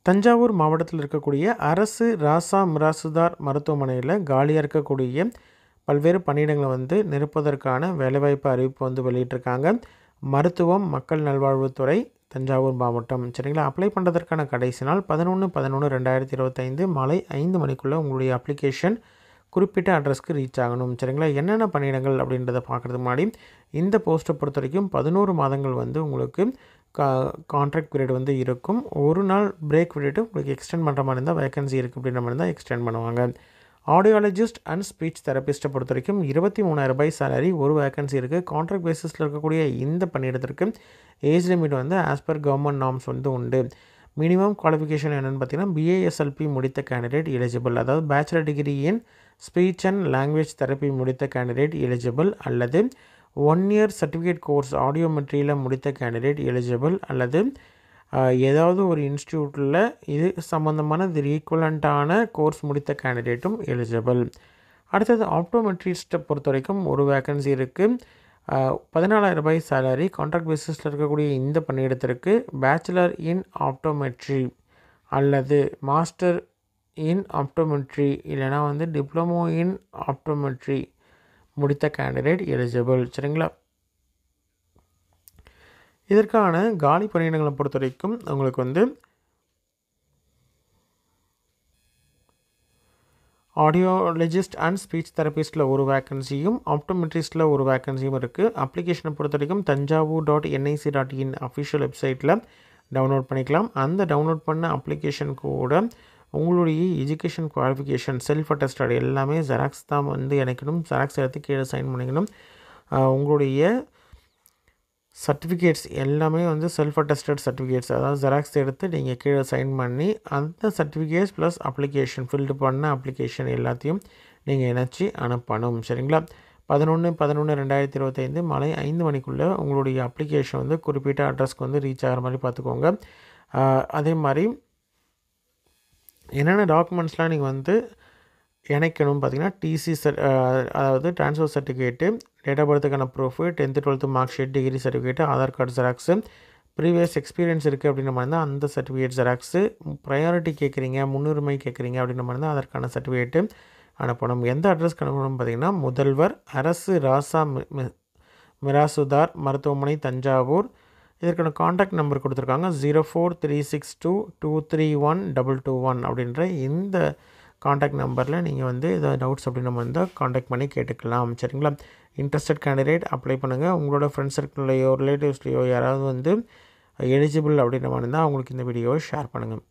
தஞ்சாவூர் மாவட்டத்தில் இருக்கக்கூடிய அரசு ராசா மிராசுதார் மருத்துவமனையில் காலியாக இருக்கக்கூடிய பல்வேறு பணியிடங்களை வந்து நிரப்புவதற்கான வேலைவாய்ப்பு அறிவிப்பு வந்து வெளியிட்டிருக்காங்க. மருத்துவம் மக்கள் நல்வாழ்வுத்துறை தஞ்சாவூர் மாவட்டம். சரிங்களா? அப்ளை பண்ணுறதற்கான கடைசி நாள் 11/11/2025 மாலை 5 மணிக்குள்ளே உங்களுடைய அப்ளிகேஷன் குறிப்பிட்ட அட்ரஸ்க்கு ரீச் ஆகணும். சரிங்களா? என்னென்ன பணியிடங்கள் அப்படின்றத பார்க்குறதுக்கு முன்னாடி இந்த போஸ்ட்டை பொறுத்த வரைக்கும் 11 மாதங்கள் வந்து உங்களுக்கு கான்ட்ராக்ட் பீரியட் வந்து இருக்கும். ஒரு நாள் பிரேக் விட்டுட்டு உங்களுக்கு எக்ஸ்டெண்ட் பண்ணுற மாதிரி இருந்தால் வேகன்சி இருக்குது அப்படின்ற மாதிரி இருந்தால் எக்ஸ்டெண்ட் பண்ணுவாங்க. ஆடியாலஜிஸ்ட் அண்ட் ஸ்பீச் தெரபிஸ்ட்டை பொறுத்த வரைக்கும் 23,000 ரூபாய் சேலரி, ஒரு வேகன்சி இருக்குது. கான்ட்ராக்ட் பேசிஸில் இருக்கக்கூடிய இந்த பணியிடத்திற்கு ஏஜ் லிமிட் வந்து ஆஸ் பர் கவர்மெண்ட் நார்ம்ஸ் வந்து உண்டு. மினிமம் குவாலிஃபிகேஷன் என்னென்னு பார்த்தீங்கன்னா பிஏஎஸ்எல்பி முடித்த கேண்டிடேட் எலிஜிபிள், அதாவது bachelor degree in speech and language therapy முடித்த கேண்டிடேட் எலிஜிபிள், அல்லது 1 இயர் சர்டிஃபிகேட் கோர்ஸ் ஆடியோமெட்ரியில் முடித்த கேண்டிடேட் எலிஜிபிள், அல்லது ஏதாவது ஒரு இன்ஸ்டியூட்டில் இது சம்மந்தமான ஈக்குவலண்ட்டான கோர்ஸ் முடித்த கேண்டிடேட்டும் எலிஜிபிள். அடுத்தது ஆப்டோமெட்ரிஸ்ட்டை பொறுத்த வரைக்கும் ஒரு வேக்கன்சி இருக்குது. 14,000 ரூபாய் சேலரி. கான்ட்ராக்ட் பேசிஸில் இருக்கக்கூடிய இந்த பணியிடத்திற்கு பேச்சுலர் இன் ஆப்டோமெட்ரி அல்லது மாஸ்டர் இன் ஆப்டோமெட்ரி இல்லைனா வந்து டிப்ளமோ இன் ஆப்டோமெட்ரி முடித்த கேண்டிடேட் எலிஜிபிள். சரிங்களா? இதற்கான காலி பணியிடங்களை பொறுத்த வரைக்கும் உங்களுக்கு வந்து ஆடியோலஜிஸ்ட் அண்ட் ஸ்பீச் தெரபிஸ்ட்டில் ஒரு வேக்கன்சியும் ஆப்டோமெட்ரிஸ்ட்டில் ஒரு வேக்கன்சியும் இருக்குது. அப்ளிகேஷனை பொறுத்த வரைக்கும் tanjavur.nic.in அஃபிஷியல் வெப்சைட்டில் டவுன்லோட் பண்ணிக்கலாம். அந்த டவுன்லோட் பண்ண அப்ளிகேஷன் கூட உங்களுடைய எஜுகேஷன் குவாலிஃபிகேஷன் செல்ஃப் அட்டஸ்டட் எல்லாமே ஜெராக்ஸ் தான் வந்து இணைக்கணும். ஜெராக்ஸ் எடுத்து கீழே சைன் பண்ணிக்கணும். உங்களுடைய சர்டிஃபிகேட்ஸ் எல்லாமே வந்து செல்ஃப் அட்டஸ்டட் சர்டிஃபிகேட்ஸ், அதாவது ஜெராக்ஸ் எடுத்து நீங்கள் கீழே சைன் பண்ணி அந்த சர்டிஃபிகேட்ஸ் ப்ளஸ் அப்ளிகேஷன் ஃபில்டு பண்ண அப்ளிகேஷன் எல்லாத்தையும் நீங்கள் இணைச்சி அனுப்பணும். சரிங்களா? 11/11/2025 மாலை 5 மணிக்குள்ளே உங்களுடைய அப்ளிகேஷன் வந்து குறிப்பிட்ட அட்ரஸ்க்கு வந்து ரீச் ஆகிற மாதிரி பார்த்துக்கோங்க. அதே மாதிரி என்னென்ன டாக்குமெண்ட்ஸ்லாம் நீங்கள் வந்து இணைக்கணும் பார்த்தீங்கன்னா டிசி அதாவது ட்ரான்ஸ்ஃபர் சர்டிஃபிகேட்டு, டேட் ஆஃப் பர்த்துக்கான proof, 10th 12th mark sheet, degree certificate, Aadhaar card xerox, previous experience இருக்குது அப்படின்ற மாதிரி இருந்தால் அந்த சர்டிஃபிகேட் ஜெராக்ஸு, ப்ரையாரிட்டி கேட்குறீங்க, முன்னுரிமை கேட்குறீங்க அப்படின்ற மாதிரி இருந்தால் அதற்கான சர்டிஃபிகேட்டு அனுப்பணும். எந்த அட்ரஸ்க்கு அனுப்பணும் பார்த்தீங்கன்னா முதல்வர் அரசு ராசா மிராசுதார் மருத்துவமனை தஞ்சாவூர். இதற்கான காண்டாக்ட் நம்பர் கொடுத்துருக்காங்க 0436223121 அப்படின்ற இந்த காண்டாக்ட் நம்பரில் நீங்கள் வந்து ஏதாவது டவுட்ஸ் அப்படின்ற மாதிரி இருந்தால் காண்டாக்ட் பண்ணி கேட்டுக்கலாம். சரிங்களா? இன்ட்ரெஸ்டட் கேண்டிடேட் அப்ளை பண்ணுங்கள். உங்களோட ஃப்ரெண்ட்ஸ் சர்க்கிள்லையோ ரிலேட்டிவ்ஸ்லையோ யாராவது வந்து எலிஜிபிள் அப்படின்ற மாதிரி இருந்தால் அவங்களுக்கு இந்த வீடியோவை ஷேர் பண்ணுங்கள்.